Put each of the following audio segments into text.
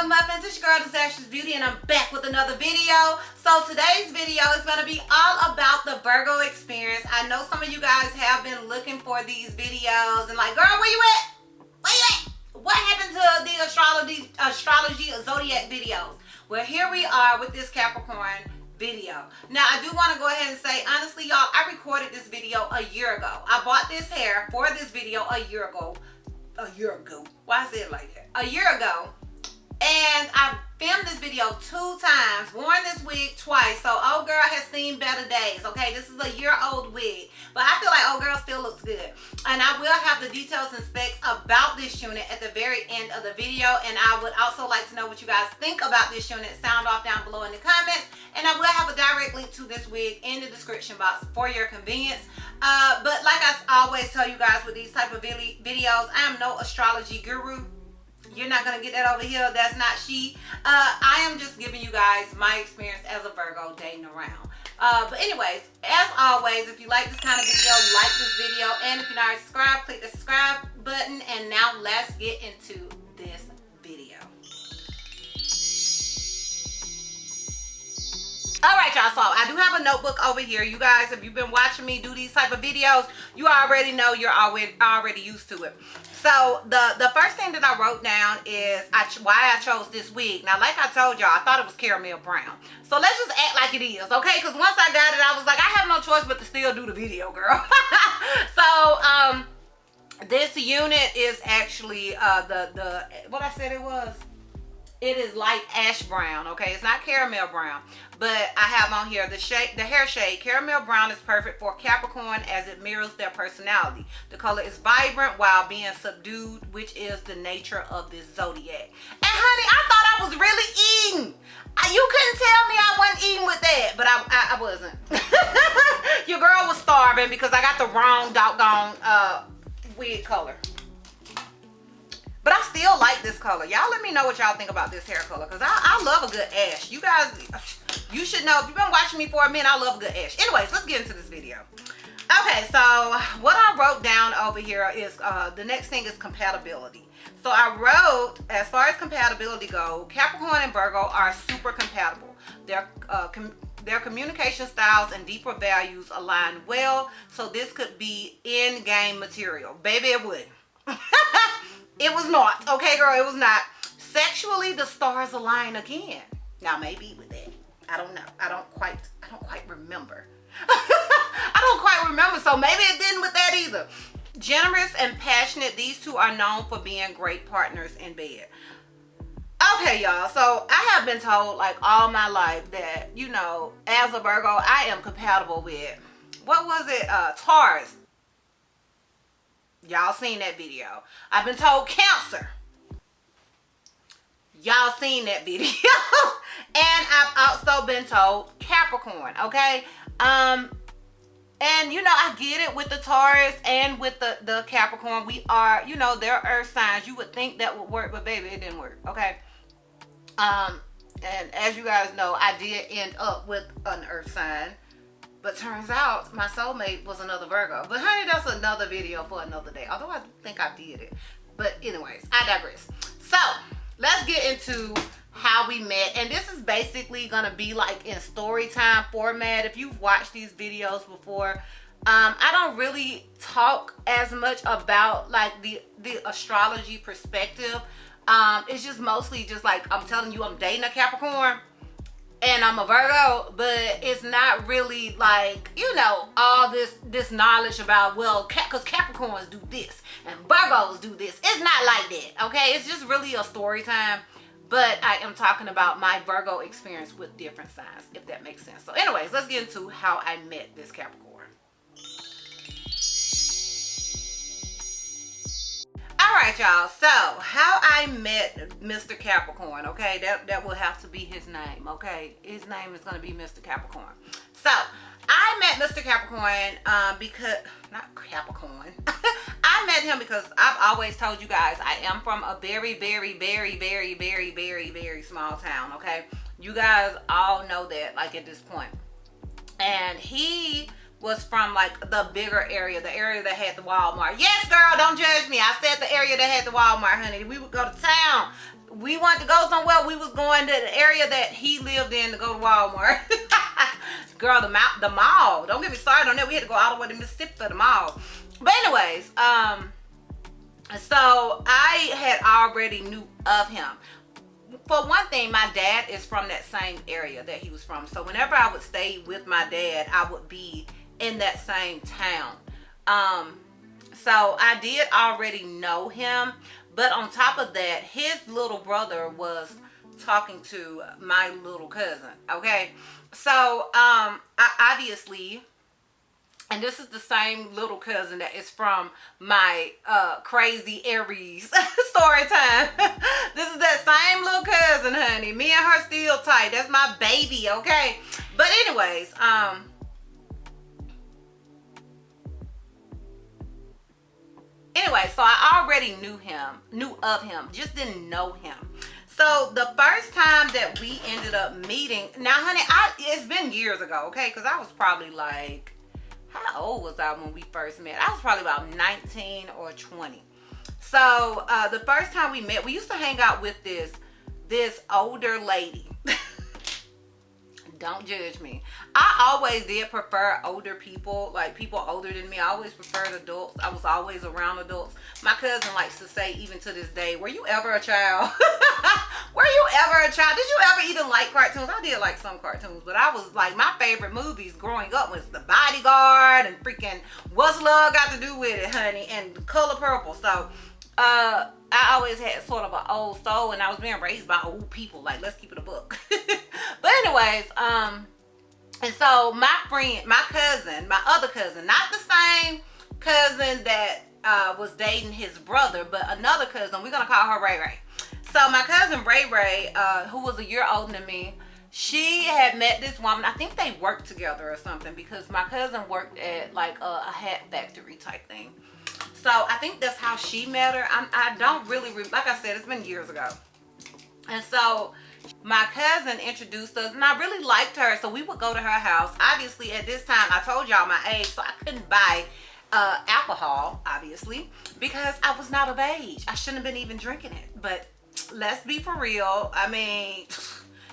up, muffins? It's your girl, DizastrousBeauty, and I'm back with another video. So today's video is going to be all about the Virgo experience. I know some of you guys have been looking for these videos and like, girl, where you at? Where you at? What happened to the astrology zodiac videos? Well, here we are with this Capricorn video. Now, I do want to go ahead and say, honestly, y'all, I recorded this video a year ago. I bought this hair for this video a year ago. Why I say it like that? A year ago. And I filmed this video 2 times, worn this wig twice, so old girl has seen better days, okay? This is a year-old wig, but I feel like old girl still looks good. And I will have the details and specs about this unit at the very end of the video, and I would also like to know what you guys think about this unit. Sound off down below in the comments, and I will have a direct link to this wig in the description box for your convenience. But like I always tell you guys with these type of videos, I am no astrology guru. You're not going to get that over here. That's not she. I am just giving you guys my experience as a Virgo dating around. But anyways, as always, if you like this kind of video, like this video. And if you're not subscribed, click the subscribe button. And now let's get into this video. Alright, y'all, so I do have a notebook over here. You guys, if you've been watching me do these type of videos, you already know, you're already used to it. So the first thing that I wrote down is why I chose this wig. Now, like I told y'all, I thought it was caramel brown. So let's just act like it is, okay? Because once I got it, I was like, I have no choice but to still do the video, girl. So this unit is actually what I said it was. It is light ash brown, okay? It's not caramel brown, but I have on here the hair shade. Caramel brown is perfect for Capricorn as it mirrors their personality. The color is vibrant while being subdued, which is the nature of this zodiac. And honey, I thought I was really eating. You couldn't tell me I wasn't eating with that, but I wasn't. Your girl was starving because I got the wrong doggone wig color. But I still like this color. Y'all let me know what y'all think about this hair color, because I love a good ash. You guys, you should know, if you've been watching me for a minute, I love a good ash. Anyways, let's get into this video. Okay, so what I wrote down over here is, the next thing is compatibility. So I wrote, as far as compatibility goes, Capricorn and Virgo are super compatible. Their communication styles and deeper values align well, so this could be in-game material. Baby, it would. It was not, okay, girl, it was not. Sexually, the stars align again. Now, maybe with that, I don't know. I don't quite remember. I don't quite remember, so maybe it didn't with that either. Generous and passionate, these two are known for being great partners in bed. Okay, y'all, so I have been told like all my life that, you know, as a Virgo, I am compatible with, what was it, Taurus. Y'all seen that video. I've been told Cancer. Y'all seen that video. And I've also been told Capricorn, okay? And you know, I get it with the Taurus and with the Capricorn. We are, you know, they're earth signs. You would think that would work, but baby, it didn't work, okay? And as you guys know, I did end up with an earth sign. But turns out my soulmate was another Virgo. But honey, that's another video for another day. Although I think I did it. But anyways, I digress. So let's get into how we met. And this is basically going to be like in story time format. If you've watched these videos before, I don't really talk as much about like the astrology perspective. It's just mostly just like I'm telling you I'm dating a Capricorn. And I'm a Virgo, but it's not really like, you know, all this knowledge about, well, because Capricorns do this and Virgos do this. It's not like that, okay? It's just really a story time. But I am talking about my Virgo experience with different signs, if that makes sense. So anyways, let's get into how I met this Capricorn. Alright, y'all, so how I met Mr. Capricorn, okay, that will have to be his name, okay? His name is going to be Mr. Capricorn. So, I met Mr. Capricorn because, not Capricorn, I met him because I've always told you guys I am from a very, very, very, very, very, very, very small town, okay? You guys all know that, like, at this point. And he was from like the bigger area, the area that had the Walmart. Yes, girl, don't judge me. I said the area that had the Walmart, honey. We would go to town. we wanted to go somewhere. We was going to the area that he lived in to go to Walmart. Girl, the mall. Don't get me started on that. We had to go all the way to Mississippi for the mall. But anyways, so I had already knew of him. For one thing, my dad is from that same area that he was from. So whenever I would stay with my dad, I would be in that same town. So I did already know him. But on top of that, his little brother was talking to my little cousin. Okay. So I obviously... And this is the same little cousin that is from my crazy Aries story time. This is that same little cousin, honey. Me and her still tight. That's my baby, okay? But anyways, so I already knew of him, just didn't know him. So the first time that we ended up meeting, now honey, it's been years ago, okay? Because I was probably like, how old was I when we first met? I was probably about 19 or 20. So the first time we met, we used to hang out with this older lady. Don't judge me. I always did prefer older people, like people older than me. I always preferred adults. I was always around adults. My cousin likes to say, even to this day, were you ever a child? Were you ever a child? Did you ever even like cartoons? I did like some cartoons, but I was like, my favorite movies growing up was The Bodyguard and freaking What's Love Got to Do With It, honey, and The Color Purple. So I always had sort of an old soul, and I was being raised by old people. Like, let's keep it a book. But anyways, and so my friend, my cousin, my other cousin, not the same cousin that was dating his brother, but another cousin, we're gonna call her Ray Ray. So my cousin Ray Ray, who was a year older than me, she had met this woman. I think they worked together or something, because my cousin worked at like a hat factory type thing. So I think that's how she met her. I don't really, like I said, it's been years ago. And so my cousin introduced us, and I really liked her. So we would go to her house. Obviously, at this time, I told y'all my age, so I couldn't buy alcohol, obviously, because I was not of age. I shouldn't have been even drinking it. But let's be for real. I mean,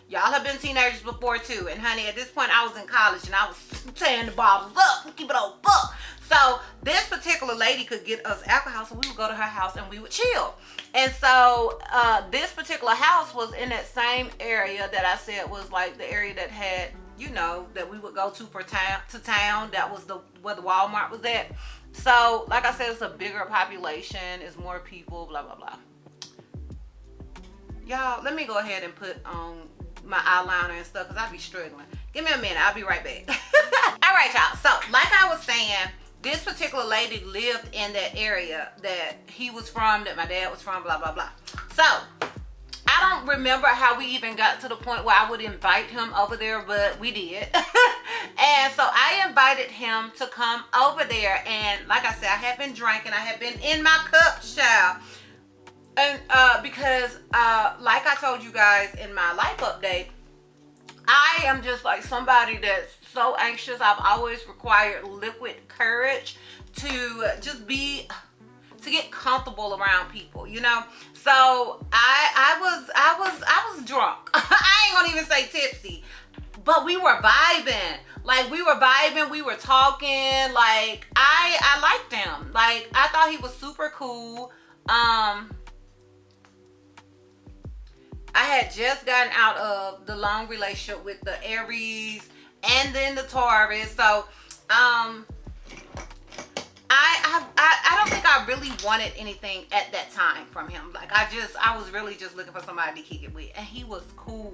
y'all have been teenagers before too. And honey, at this point, I was in college, and I was tearing the bottles up, keep it on fuck. So this particular lady could get us alcohol, so we would go to her house and we would chill. And so this particular house was in that same area that I said was like the area that had, you know, that we would go to for town. That was where the Walmart was at. So like I said, it's a bigger population, it's more people, blah blah blah. Y'all, let me go ahead and put on my eyeliner and stuff, because I be struggling. Give me a minute, I'll be right back. All right, y'all, so like I was saying, this particular lady lived in that area that he was from, that my dad was from, blah, blah, blah. So, I don't remember how we even got to the point where I would invite him over there, but we did. And so, I invited him to come over there. And like I said, I had been drinking. I had been in my cup, child. And because, like I told you guys in my life update, I am just like somebody that's so anxious. I've always required liquid courage to just to get comfortable around people, you know. So I was drunk. I ain't gonna even say tipsy, but we were vibing. Like we were talking. Like I liked him. Like I thought he was super cool. I had just gotten out of the long relationship with the Aries and then the Taurus. So, I don't think I really wanted anything at that time from him. Like I was really just looking for somebody to kick it with, and he was cool.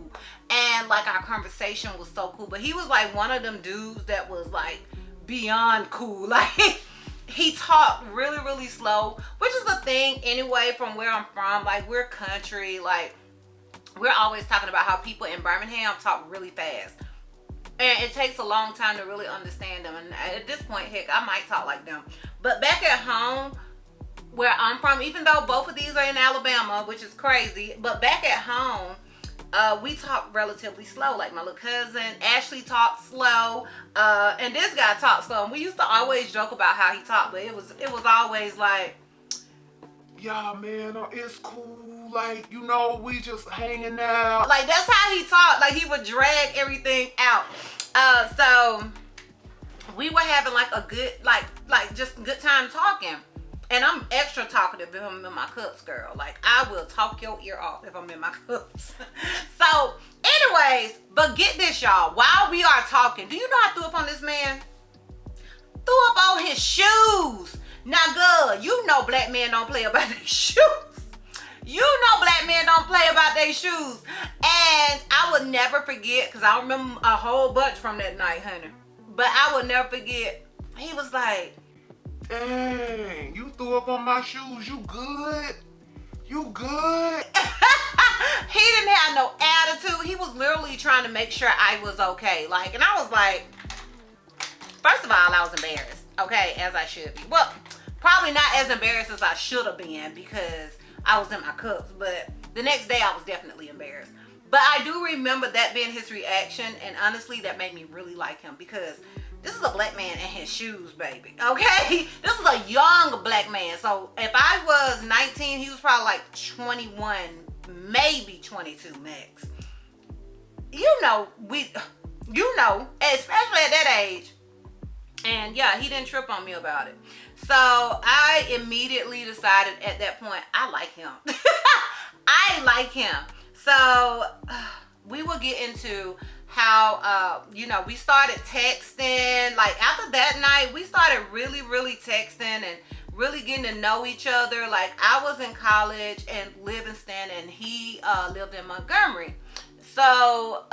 And like our conversation was so cool, but he was like one of them dudes that was like beyond cool. Like he talked really, really slow, which is the thing anyway from where I'm from. Like we're country, like we're always talking about how people in Birmingham talk really fast. And it takes a long time to really understand them. And at this point, heck, I might talk like them. But back at home, where I'm from, even though both of these are in Alabama, which is crazy, but back at home, we talk relatively slow. Like my little cousin, Ashley talks slow. And this guy talks slow. And we used to always joke about how he talked, but it was always like, yeah, man, it's cool. like, you know, we just hanging out. Like, that's how he talked. Like, he would drag everything out. So we were having like a good, like just a good time talking. And I'm extra talkative if I'm in my cups, girl. Like, I will talk your ear off if I'm in my cups. So, anyways, but get this, y'all. While we are talking, do you know I threw up on this man? Threw up on his shoes. Now, good, you know black men don't play about their shoes. You know black men don't play about their shoes. And I would never forget, because I remember a whole bunch from that night, honey. But I would never forget, he was like, dang, you threw up on my shoes. You good? You good? He didn't have no attitude. He was literally trying to make sure I was okay. Like, and I was like, first of all, I was embarrassed. Okay, as I should be. Well, probably not as embarrassed as I should have been because I was in my cups. But the next day, I was definitely embarrassed. But I do remember that being his reaction. And honestly, that made me really like him because this is a black man in his shoes, baby. Okay? This is a young black man. So if I was 19, he was probably like 21, maybe 22 max. You know, especially at that age. And yeah, he didn't trip on me about it. So I immediately decided at that point, I like him. I like him. So we will get into how, you know, we started texting. Like, after that night, we started really, really texting and really getting to know each other. Like, I was in college in Livingston, and he lived in Montgomery. So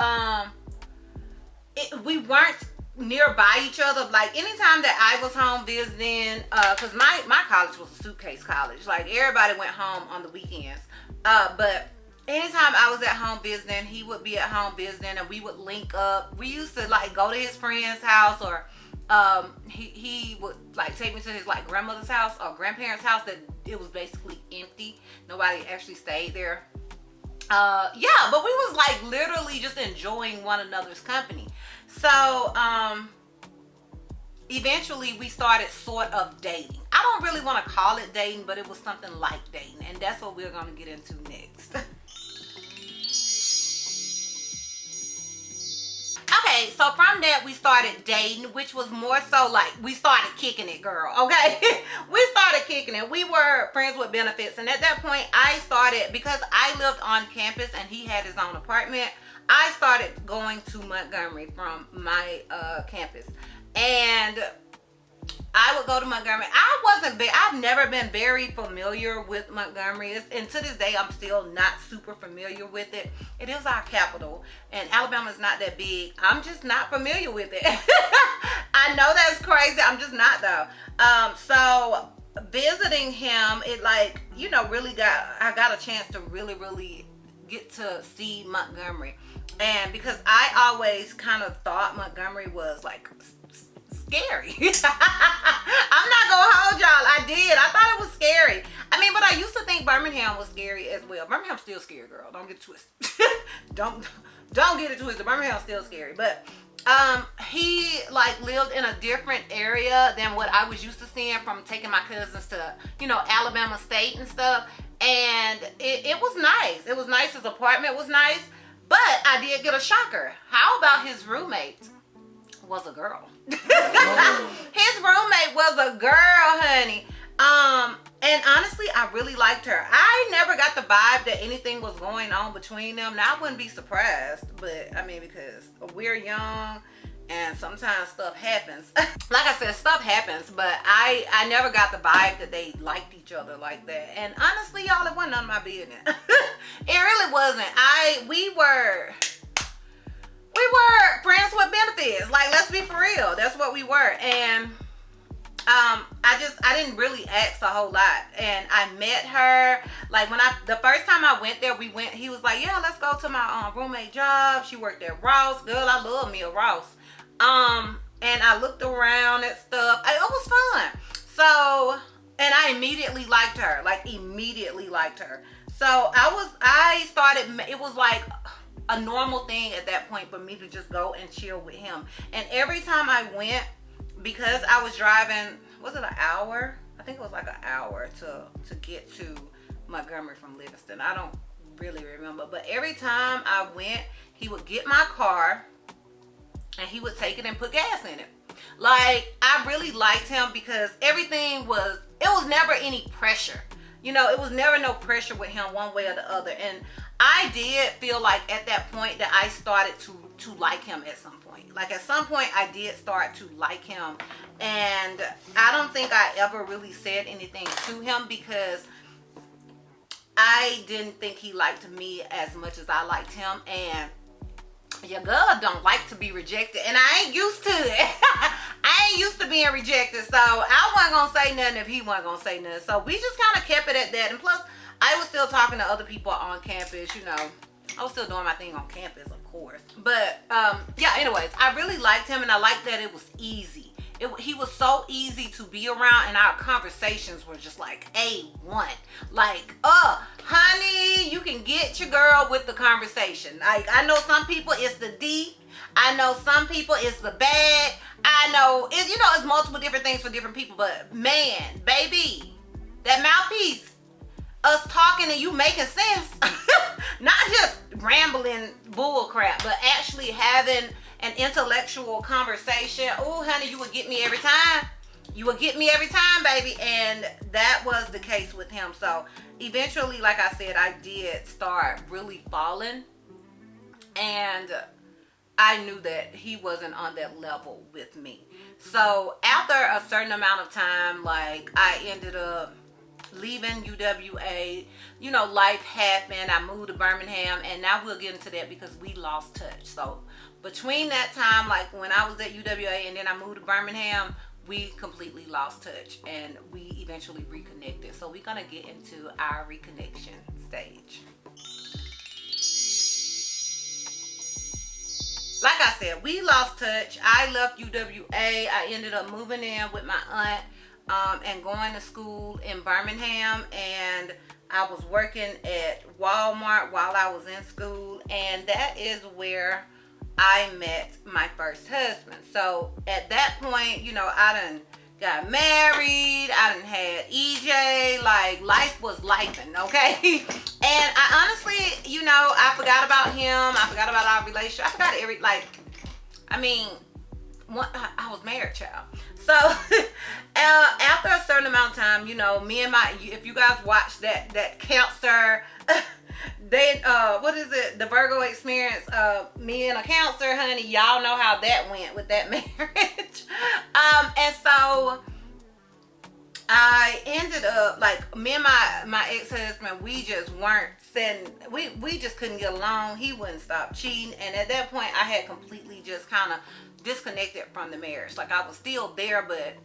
we weren't nearby each other. Like, anytime that I was home visiting, because my college was a suitcase college. Like, everybody went home on the weekends. But anytime I was at home visiting, he would be at home visiting, and we would link up. We used to like go to his friend's house, or he would like take me to his like grandmother's house or grandparents' house that it was basically empty. Nobody actually stayed there. Yeah, but we was like literally just enjoying one another's company. So eventually we started sort of dating. I don't really want to call it dating, but it was something like dating, and that's what we're going to get into next. Okay, so from that we started dating, which was more so like we started kicking it, girl. Okay, we started kicking it. We were friends with benefits, and at that point I started, because I lived on campus and he had his own apartment, I started going to Montgomery from my campus, and I would go to Montgomery. I've never been very familiar with Montgomery. And to this day, I'm still not super familiar with it. It is our capital, and Alabama is not that big. I'm just not familiar with it. I know that's crazy. I'm just not, though. So visiting him, it like, you know, I got a chance to really, really get to see Montgomery. And because I always kind of thought Montgomery was like scary. I'm not gonna hold y'all. I thought it was scary. I mean, but I used to think Birmingham was scary as well. Birmingham's still scary, girl. Don't get it twisted. don't get it twisted. Birmingham's still scary. But he like lived in a different area than what I was used to seeing from taking my cousins to, you know, Alabama State and stuff. And it was nice. It was nice. His apartment was nice. But I did get a shocker. How about his roommate was a girl? His roommate was a girl, honey. And honestly, I really liked her. I never got the vibe that anything was going on between them. Now, I wouldn't be surprised, but I mean, because we're young and sometimes stuff happens. Like I said, stuff happens, but I never got the vibe that they liked each other like that. And honestly, y'all, it wasn't none of my business. It really wasn't. We were friends with benefits. Like, let's be for real. That's what we were. And I didn't really ask a whole lot. And I met her, like, the first time I went there, he was like, yeah, let's go to my roommate job. She worked at Ross. Girl, I love me a Ross. And I looked around at stuff. It was fun. So, and I immediately liked her. Like, immediately liked her. So it was like a normal thing at that point for me to just go and chill with him. And every time I went, because I was driving, was it an hour? I think it was like an hour to get to Montgomery from Livingston. I don't really remember. But every time I went, he would get my car and he would take it and put gas in it. Like, I really liked him because everything was, it was never any pressure. You know, it was never no pressure with him one way or the other. And I did feel like at that point that I started to like him at some point. Like, at some point I did start to like him. And I don't think I ever really said anything to him because I didn't think he liked me as much as I liked him. And your girl don't like to be rejected, and I ain't used to it. I ain't used to being rejected, so I wasn't gonna say nothing if he wasn't gonna say nothing. So we just kind of kept it at that. And plus, I was still talking to other people on campus. You know, I was still doing my thing on campus, of course. But yeah, anyways, I really liked him, and I liked that it was easy. He was so easy to be around, and our conversations were just like A1. Like, honey, you can get your girl with the conversation. Like, I know some people it's the deep. I know some people it's the bad. I know, you know, it's multiple different things for different people. But man, baby, that mouthpiece, us talking and you making sense. Not just rambling bull crap, but actually having an intellectual conversation. Oh, honey, you would get me every time. You would get me every time, baby. And that was the case with him. So eventually, like I said, I did start really falling. And I knew that he wasn't on that level with me. So after a certain amount of time, like, I ended up leaving UWA. You know, life happened. I moved to Birmingham, and now we'll get into that because we lost touch. So between that time, like when I was at UWA and then I moved to Birmingham, we completely lost touch, and we eventually reconnected. So we're gonna get into our reconnection stage. Like I said, we lost touch. I left UWA. I ended up moving in with my aunt and going to school in Birmingham, and I was working at Walmart while I was in school, and that is where I met my first husband. So at that point, you know, I done got married, I done had EJ, like, life was lifing, okay? And I honestly, you know, I forgot about him, I forgot about our relationship, I forgot I was married, child. So after a certain amount of time, you know, me and if you guys watch that Cancer, what is it? The Virgo Experience, me and a Cancer, honey, y'all know how that went with that marriage. And so I ended up, like, me and my ex-husband, we just weren't setting, we just couldn't get along. He wouldn't stop cheating. And at that point, I had completely just kind of disconnected from the marriage. Like, I was still there, but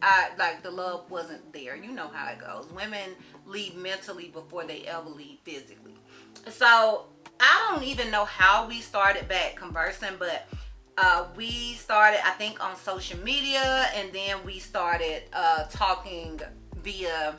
the love wasn't there. You know how it goes. Women leave mentally before they ever leave physically. So I don't even know how we started back conversing, but we started, I think, on social media, and then we started talking via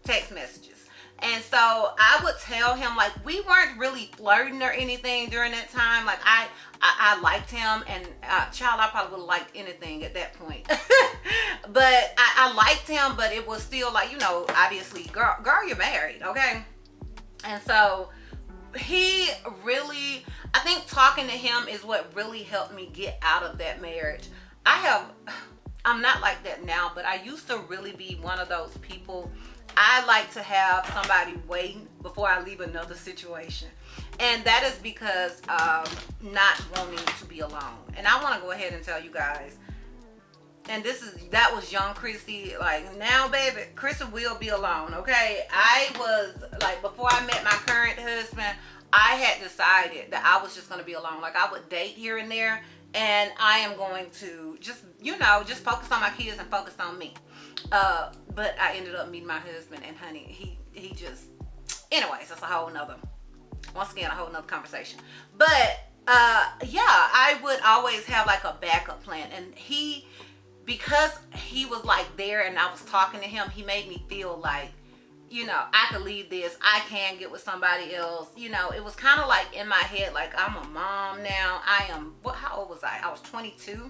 text messages. And so I would tell him, like, we weren't really flirting or anything during that time. Like, I liked him, and child, I probably would have liked anything at that point. But I liked him, but it was still like, you know, obviously, girl, you're married, okay? And so he really, I think talking to him is what really helped me get out of that marriage. I'm not like that now, but I used to really be one of those people. I like to have somebody waiting before I leave another situation. And that is because of not wanting to be alone. And I want to go ahead and tell you guys, and that was young Chrissy. Like, now, baby, Chrissy will be alone, okay? I was, like, before I met my current husband, I had decided that I was just going to be alone. Like, I would date here and there, and I am going to just, you know, just focus on my kids and focus on me. But I ended up meeting my husband, and honey, he just, anyways, that's a whole nother conversation. But yeah, I would always have like a backup plan, and because he was like there and I was talking to him, he made me feel like, you know, I could leave this, I can get with somebody else. You know, it was kind of like in my head, like, I'm a mom now. How old was I? I was 22.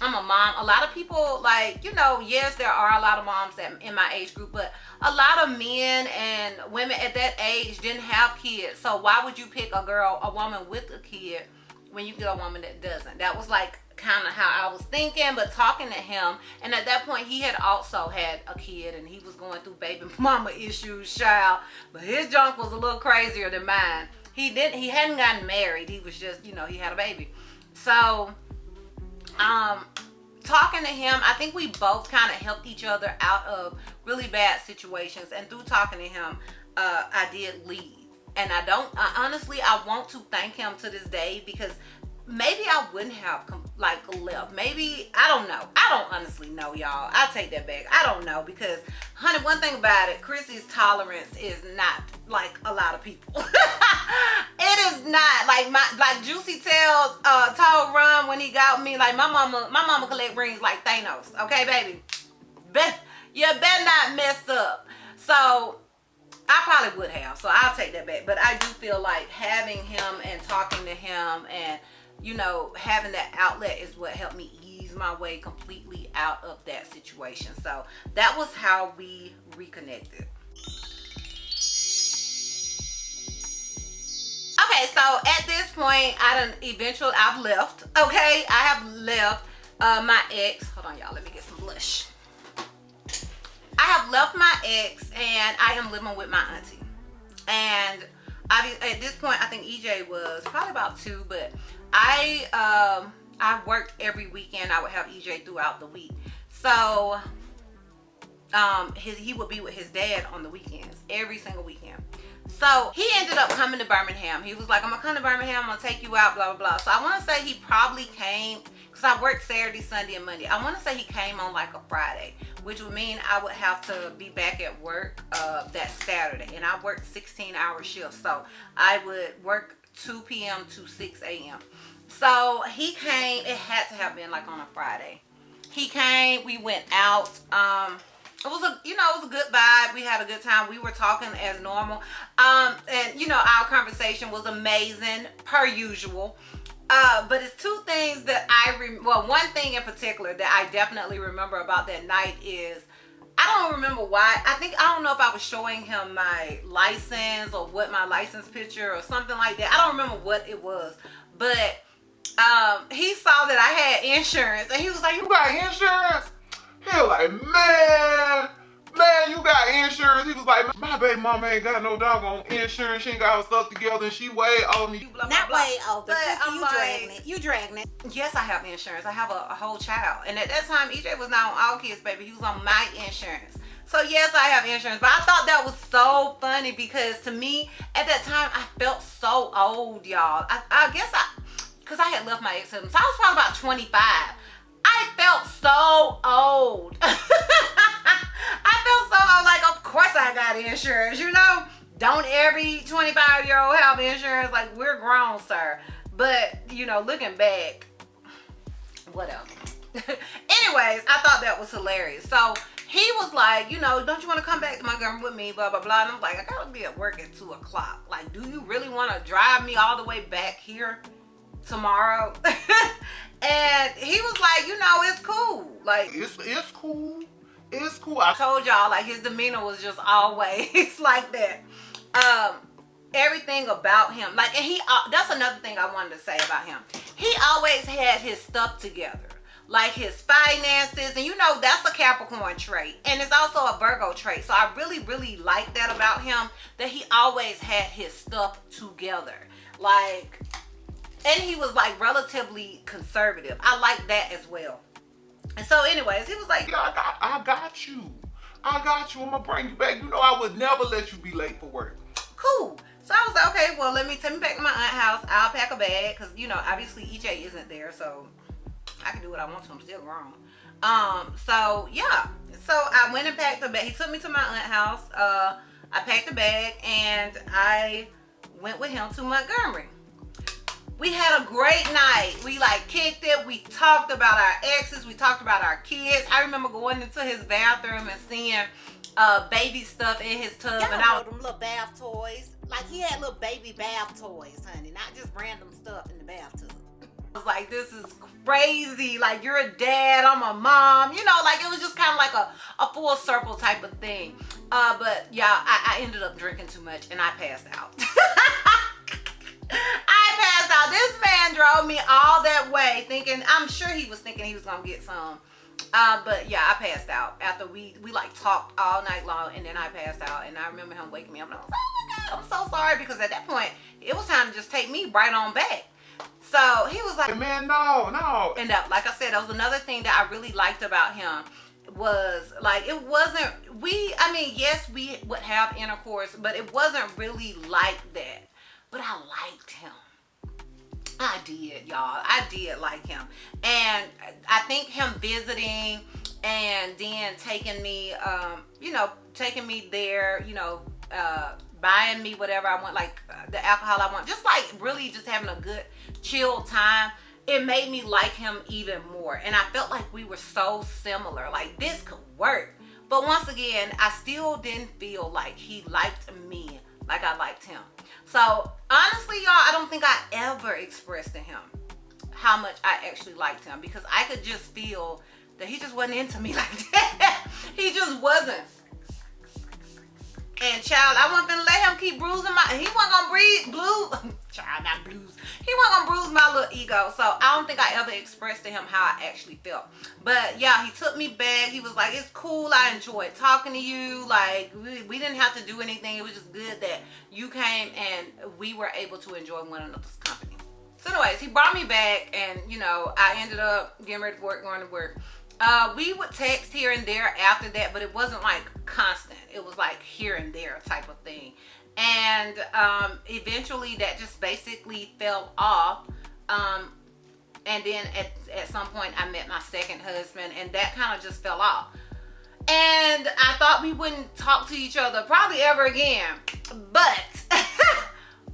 I'm a mom. A lot of people, like, you know, yes, there are a lot of moms that in my age group, but a lot of men and women at that age didn't have kids. So why would you pick a woman with a kid when you get a woman that doesn't? That was like kind of how I was thinking. But talking to him, and at that point he had also had a kid and he was going through baby mama issues, child. But his junk was a little crazier than mine. He hadn't gotten married. He was just, you know, he had a baby. So talking to him, I think we both kind of helped each other out of really bad situations. And through talking to him, I did leave. And honestly, I want to thank him to this day, because maybe I wouldn't have left. Maybe, I don't know. I don't honestly know, y'all. I take that back. I don't know, because, honey, one thing about it, Chrissy's tolerance is not like a lot of people. It is not like Juicy told Ron when he got me, like, my mama collect rings like Thanos. Okay, baby, you better not mess up. So I probably would have, so I'll take that back. But I do feel like having him and talking to him and, you know, having that outlet is what helped me ease my way completely out of that situation. So that was how we reconnected. Okay, so at this point, I've left. Okay, I have left my ex. Hold on, y'all. Let me get some blush. I have left my ex and I am living with my auntie. And at this point, I think EJ was probably about 2, but I worked every weekend. I would have EJ throughout the week. So he would be with his dad on the weekends, every single weekend. So he ended up coming to Birmingham. He was like, I'm gonna come to Birmingham, I'm gonna take you out, blah, blah, blah. So I wanna say he probably came, because I worked Saturday, Sunday, and Monday. I wanna say he came on like a Friday, which would mean I would have to be back at work that Saturday. And I worked 16-hour shifts. So I would work 2 p.m. to 6 a.m. So he came, it had to have been like on a Friday. He came, we went out. It was a good vibe. We had a good time. We were talking as normal. And you know, our conversation was amazing per usual. But it's 2 things that one thing in particular that I definitely remember about that night is, I don't remember why. I don't know if I was showing him my license or what, my license picture or something like that. I don't remember what it was. But he saw that I had insurance and he was like, You got insurance? He was like, man, you got insurance. He was like, my baby mama ain't got no doggone insurance. She ain't got her stuff together and she way older. Not way older. But you dragging it. Yes, I have insurance. I have a whole child. And at that time, EJ was not on All Kids, baby. He was on my insurance. So yes, I have insurance. But I thought that was so funny because to me, at that time, I felt so old, y'all. I guess because I had left my ex-husband. So I was probably about 25. I felt so old. I felt so old, like, of course I got insurance, you know? Don't every 25-year-old have insurance? Like, we're grown, sir. But, you know, looking back, whatever. Anyways, I thought that was hilarious. So he was like, you know, don't you want to come back to Montgomery with me, blah, blah, blah. And I'm like, I gotta be at work at 2 o'clock. Like, do you really want to drive me all the way back here tomorrow? And he was like, you know, it's cool. Like, it's cool. It's cool. I told y'all, like, his demeanor was just always like that. Everything about him, like, and that's another thing I wanted to say about him. He always had his stuff together, like his finances, and you know, that's a Capricorn trait, and it's also a Virgo trait. So I really, really like that about him, that he always had his stuff together. Like, and he was like relatively conservative. I like that as well. And so anyways, he was like, yeah, I got you. I'm gonna bring you back. You know, I would never let you be late for work. Cool. So I was like, okay, well, take me back to my aunt's house. I'll pack a bag. Because, you know, obviously EJ isn't there. So I can do what I want to. I'm still grown. So, yeah. So I went and packed the bag. He took me to my aunt's house. I packed the bag. And I went with him to Montgomery. We had a great night. We like kicked it. We talked about our exes. We talked about our kids. I remember going into his bathroom and seeing baby stuff in his tub. Y'all and know them little bath toys. Like, he had little baby bath toys, honey. Not just random stuff in the bathtub. I was like, this is crazy. Like, you're a dad, I'm a mom. You know, like, it was just kind of like a full circle type of thing. But yeah, I ended up drinking too much and I passed out. I passed out. This man drove me all that way thinking, I'm sure he was thinking he was going to get some. But yeah, I passed out after we like talked all night long, and then I passed out. And I remember him waking me up and I was like, oh my God, I'm so sorry, because at that point it was time to just take me right on back. So he was like, man, no. And like I said, that was another thing that I really liked about him, was like, it wasn't, I mean, yes, we would have intercourse, but it wasn't really like that. But I liked him. I did, y'all. I did like him. And I think him visiting and then taking me, taking me there, buying me whatever I want, like the alcohol I want, just like really just having a good chill time, it made me like him even more. And I felt like we were so similar, like this could work. But once again, I still didn't feel like he liked me like I liked him. So honestly, y'all, I don't think I ever expressed to him how much I actually liked him, because I could just feel that he just wasn't into me like that. He just wasn't. And child, I wasn't gonna let him keep bruising he wasn't gonna child, not bruise. He wasn't gonna bruise my little ego. So I don't think I ever expressed to him how I actually felt. But yeah, he took me back. He was like, it's cool, I enjoyed talking to you. Like, we didn't have to do anything. It was just good that you came and we were able to enjoy one another's company. So anyways, he brought me back, and I ended up getting ready for work, going to work. We would text here and there after that, but it wasn't like constant. It was like here and there type of thing. And eventually that just basically fell off. And then at some point I met my second husband, and that kind of just fell off. And I thought we wouldn't talk to each other probably ever again, but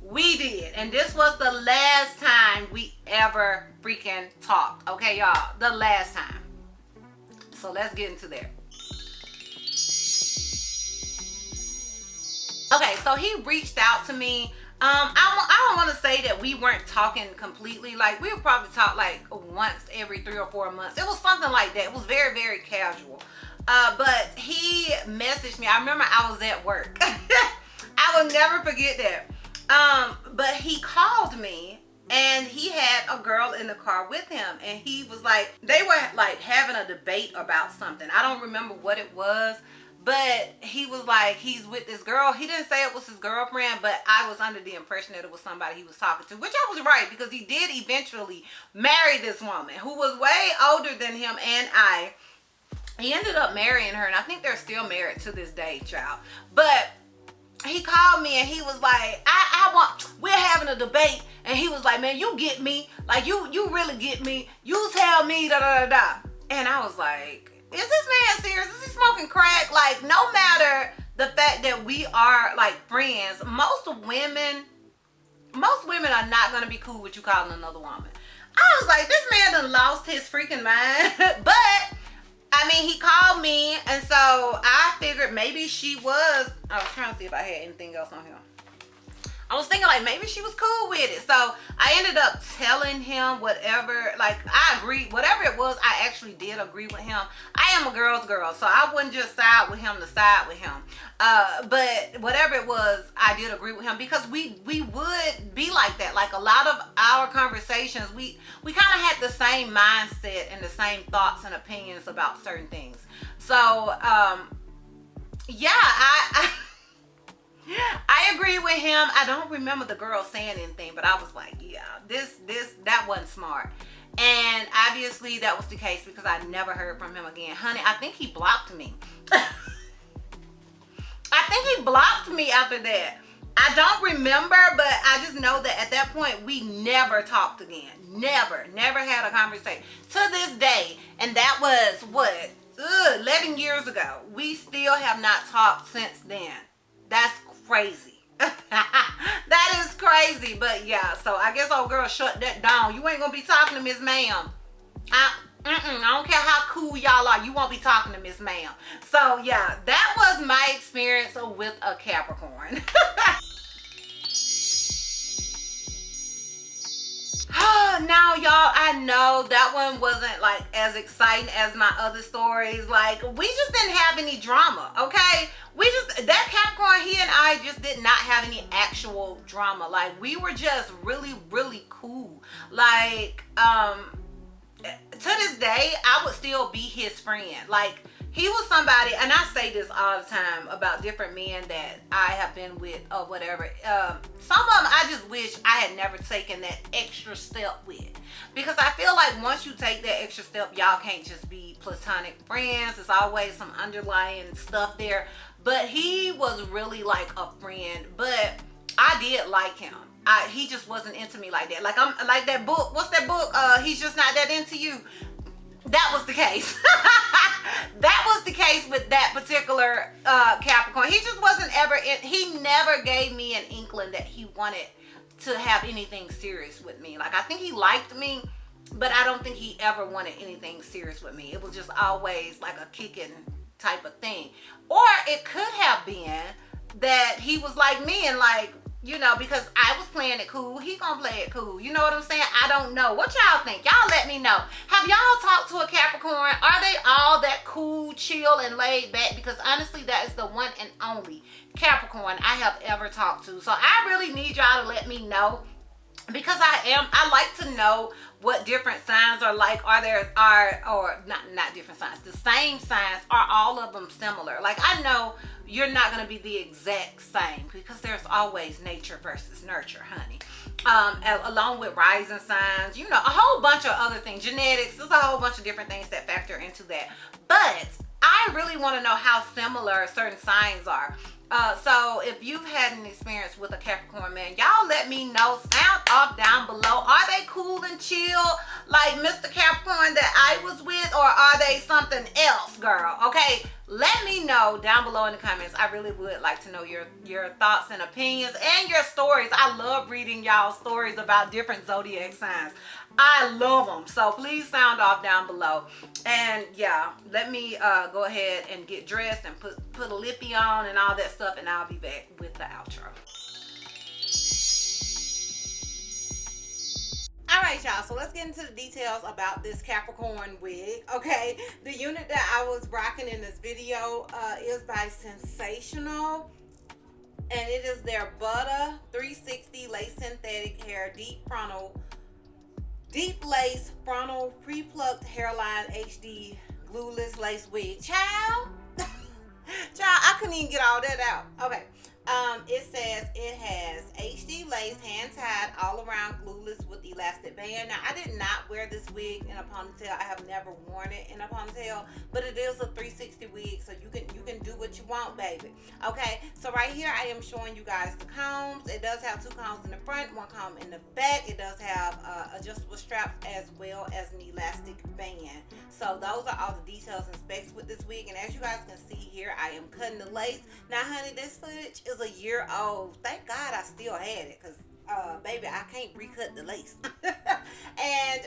we did. And this was the last time we ever freaking talked. Okay, y'all, the last time. So let's get into that. Okay, so he reached out to me. I don't want to say that we weren't talking completely. Like, we would probably talk like once every 3 or 4 months. It was something like that. It was very, very casual. But he messaged me. I remember I was at work. I will never forget that. But he called me, and he had a girl in the car with him, and he was like, they were like having a debate about something. I don't remember what it was, but he was like, he's with this girl. He didn't say it was his girlfriend, but I was under the impression that it was somebody he was talking to, which I was right, because he did eventually marry this woman who was way older than him and I. He ended up marrying her, and I think they're still married to this day, child. But he called me and he was like, we're having a debate, and he was like, man, you get me, like you really get me, you tell me da da da da. And I was like, is this man serious? Is he smoking crack? Like, no matter the fact that we are like friends, most women are not gonna be cool with you calling another woman. I was like, this man done lost his freaking mind. But I mean, he called me, and so I figured maybe she was, I was trying to see if I had anything else on him. I was thinking like maybe she was cool with it. So I ended up telling him whatever, like I agreed, whatever it was, I actually did agree with him. I am a girl's girl, so I wouldn't just side with him to side with him. But whatever it was, I did agree with him, because we would be like that. Like, a lot of our conversations, we kind of had the same mindset and the same thoughts and opinions about certain things. So yeah, I agree with him. I don't remember the girl saying anything, but I was like, yeah, that wasn't smart. And obviously that was the case, because I never heard from him again. Honey, I think he blocked me. I think he blocked me after that. I don't remember, but I just know that at that point we never talked again. Never had a conversation to this day. And that was what, 11 years ago. We still have not talked since then. That's crazy. That is crazy. But yeah, so I guess old girl shut that down. You ain't gonna be talking to Miss Ma'am. I don't care how cool y'all are, you won't be talking to Miss Ma'am. So yeah, that was my experience with a Capricorn. Now y'all, I know that one wasn't like as exciting as my other stories. Like, we just didn't have any drama, okay? That Capricorn, he and I just did not have any actual drama. Like, we were just really, really cool. Like, to this day, I would still be his friend. Like, he was somebody, and I say this all the time about different men that I have been with or whatever. Some of them I just wish I had never taken that extra step with. Because I feel like once you take that extra step, y'all can't just be platonic friends. There's always some underlying stuff there. But he was really like a friend. But I did like him. He just wasn't into me like that. Like, I'm like that book. What's that book? He's just not that into you. That was the case. That was the case with that particular Capricorn. He just wasn't ever he never gave me an inkling that he wanted to have anything serious with me. Like, I think he liked me, but I don't think he ever wanted anything serious with me. It was just always like a kicking type of thing. Or it could have been that he was like me and like, you know, because I was playing it cool, he gonna play it cool. You know what I'm saying? I don't know. What y'all think? Y'all let me know. Have y'all talked to a Capricorn? Are they all that cool, chill, and laid back? Because honestly, that is the one and only Capricorn I have ever talked to. So I really need y'all to let me know. Because I like to know what different signs are like. Or not different signs, the same signs, are all of them similar? Like, I know you're not going to be the exact same because there's always nature versus nurture, honey. Along with rising signs, you know, a whole bunch of other things, genetics, there's a whole bunch of different things that factor into that. But I really want to know how similar certain signs are. So if you've had an experience with a Capricorn man, y'all let me know. Sound off down below. Are they cool and chill like Mr. Capricorn that I was with, or are they something else, girl? Okay, let me know down below in the comments. I really would like to know your thoughts and opinions and your stories. I love reading y'all stories about different zodiac signs. I love them. So please sound off down below. And yeah, let me go ahead and get dressed and put a lippy on and all that stuff, and I'll be back with the outro. All right, y'all, so let's get into the details about this Capricorn wig. Okay, the unit that I was rocking in this video is by Sensationnel, and it is their Butta 360 lace synthetic hair deep lace frontal pre-plucked hairline HD glueless lace wig. Child, I couldn't even get all that out. Okay. It says it has HD lace, hand tied all around glueless with elastic band. Now, I did not wear this wig in a ponytail. I have never worn it in a ponytail, but it is a 360 wig, so you can do what you want, baby. Okay, so right here I am showing you guys the combs. It does have 2 combs in the front, 1 comb in the back. It does have adjustable straps as well as an elastic band. So those are all the details and specs with this wig. And as you guys can see here, I am cutting the lace. Now, honey, this footage is a year old. Thank God I still had it, because baby, I can't recut the lace. And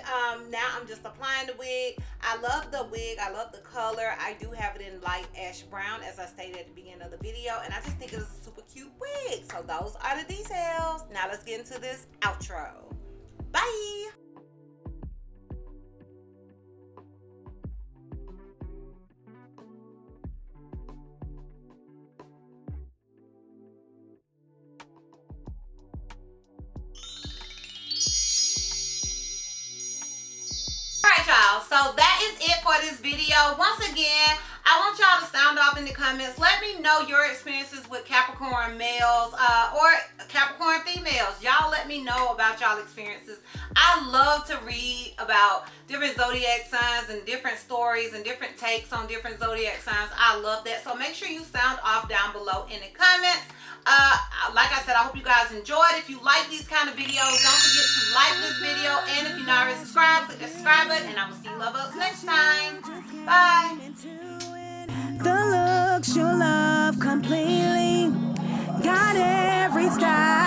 now I'm just applying the wig. I love the wig. I love the color. I do have it in light ash brown, as I stated at the beginning of the video, and I just think it's a super cute wig. So those are the details. Now let's get into this outro. Bye. So that is it for this video. Once again, I want y'all to sound off in the comments. Let me know your experiences with Capricorn males or Capricorn females. Y'all let me know about y'all experiences. I love to read about different zodiac signs and different stories and different takes on different zodiac signs. I love that. So make sure you sound off down below in the comments. Like I said, I hope you guys enjoyed. If you like these kind of videos, don't forget to like this video. And if you're not already subscribed, click the subscribe button. And I will see you love ups next time. Bye. The looks you love completely got every style.